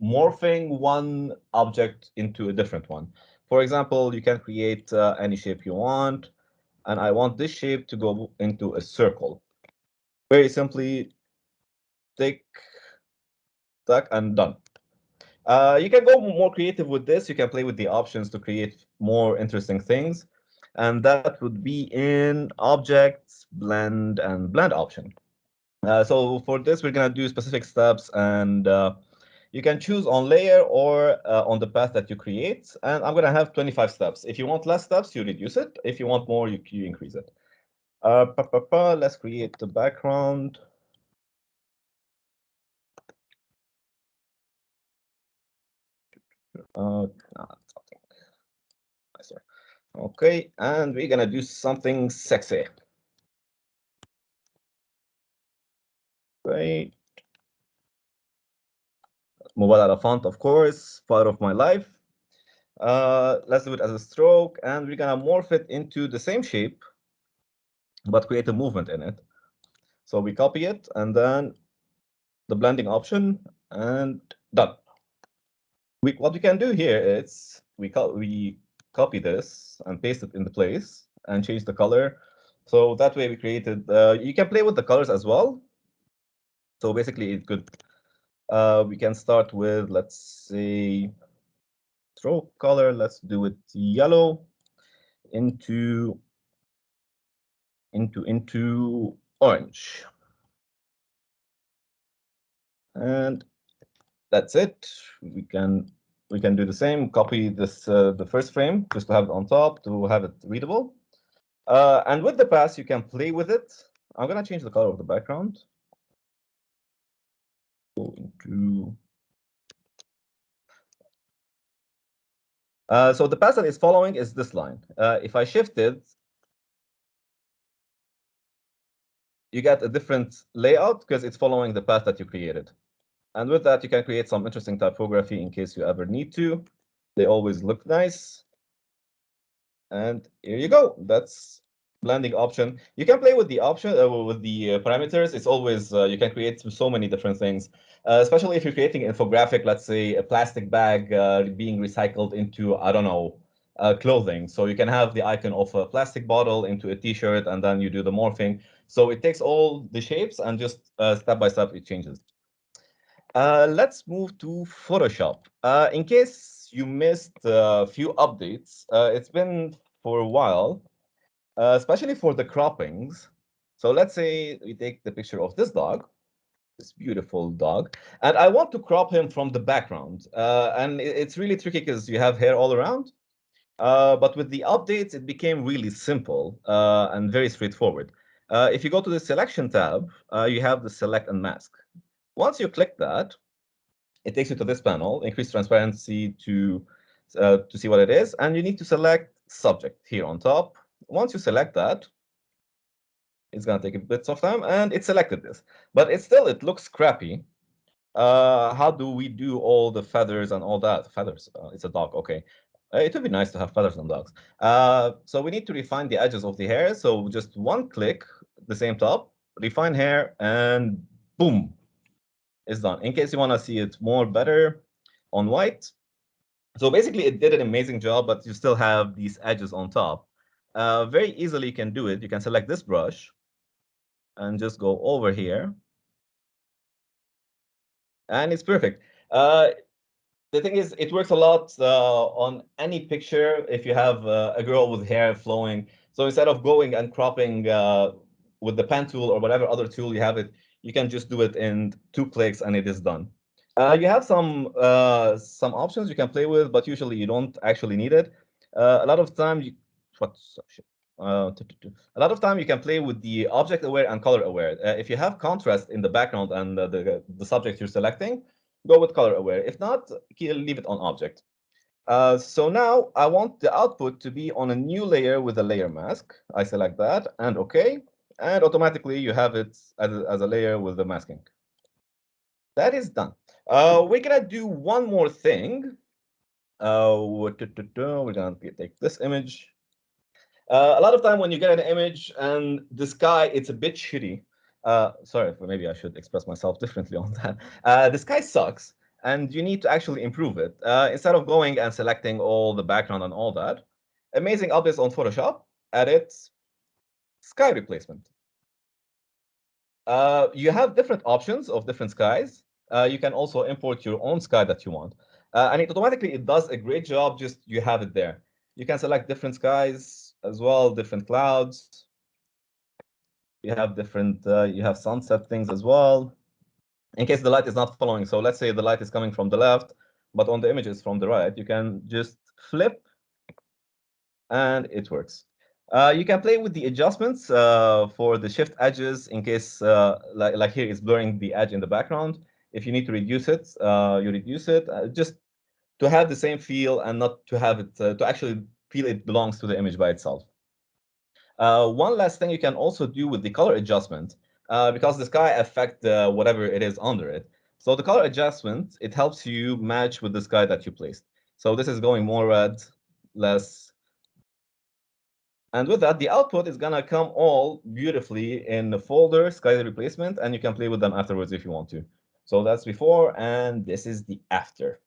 morphing one object into a different one. For example, you can create any shape you want, and I want this shape to go into a circle. Very simply, tick, tack, and done. You can go more creative with this. You can play with the options to create more interesting things. And that would be in Objects, Blend, and Blend option. So for this, we're going to do specific steps, and you can choose on layer or on the path that you create. And I'm going to have 25 steps. If you want less steps, you reduce it. If you want more, you increase it. Let's create the background. Something nicer. Okay, and we're gonna do something sexy. Great. Mobile out of font, of course, part of my life. Let's do it as a stroke, and we're gonna morph it into the same shape, but create a movement in it. So we copy it, and then the blending option, and done. What we can do here is we copy this and paste it in the place and change the color. So that way we created, you can play with the colors as well. So basically it could, we can start with, let's say, stroke color. Let's do it yellow into orange. And that's it. We can do the same, copy this, the first frame, just to have it on top, to have it readable. And with the path, you can play with it. I'm gonna change the color of the background. Go into so the path that is following is this line. If I shift it, you get a different layout because it's following the path that you created. And with that, you can create some interesting typography in case you ever need to. They always look nice. And here you go. That's blending option. You can play with the option with the parameters. It's always you can create so many different things, especially if you're creating an infographic. Let's say a plastic bag being recycled into, I don't know, clothing. So you can have the icon of a plastic bottle into a T-shirt, and then you do the morphing. So it takes all the shapes and just step by step it changes. Let's move to Photoshop. In case you missed a few updates, it's been for a while, especially for the croppings. So let's say we take the picture of this dog, this beautiful dog, and I want to crop him from the background. And it's really tricky because you have hair all around. But with the updates, it became really simple and very straightforward. If you go to the Selection tab, you have the Select and Mask. Once you click that, it takes you to this panel, increase transparency to see what it is, and you need to select subject here on top. Once you select that, it's going to take a bit of time, and it selected this. But it looks crappy. How do we do all the feathers and all that? Feathers, it's a dog, okay. It would be nice to have feathers on dogs. So we need to refine the edges of the hair. So just one click, the same top, refine hair, and boom, it's done. In case you want to see it more better on white. So basically, it did an amazing job, but you still have these edges on top. Very easily, you can do it. You can select this brush and just go over here. And it's perfect. The thing is, it works a lot on any picture if you have a girl with hair flowing. So instead of going and cropping with the pen tool or whatever other tool you have, you can just do it in 2 clicks and it is done. You have some options you can play with, but usually you don't actually need it. A lot of time a lot of time you can play with the object aware and color aware. If you have contrast in the background and the subject you're selecting, go with color aware. If not, leave it on object. So now I want the output to be on a new layer with a layer mask. I select that and OK. And automatically you have it as a layer with the masking. That is done. We're going to do one more thing. We're going to take this image. A lot of time when you get an image and the sky, it's a bit shitty. Sorry, maybe I should express myself differently on that. The sky sucks. and you need to actually improve it. Instead of going and selecting all the background and all that, amazing updates on Photoshop, edit, sky replacement. You have different options of different skies. You can also import your own sky that you want. And it does a great job, just you have it there. You can select different skies as well, different clouds. You have different, you have sunset things as well. In case the light is not following, so let's say the light is coming from the left, but on the image is from the right, you can just flip and it works. You can play with the adjustments for the shift edges in case, like here, it's blurring the edge in the background. If you need to reduce it, you reduce it, just to have the same feel and not to have it, to actually feel it belongs to the image by itself. One last thing you can also do with the color adjustment, because the sky affect whatever it is under it. So the color adjustment, it helps you match with the sky that you placed. So this is going more red, less. And with that, the output is gonna come all beautifully in the folder, sky replacement, and you can play with them afterwards if you want to. So that's before, and this is the after.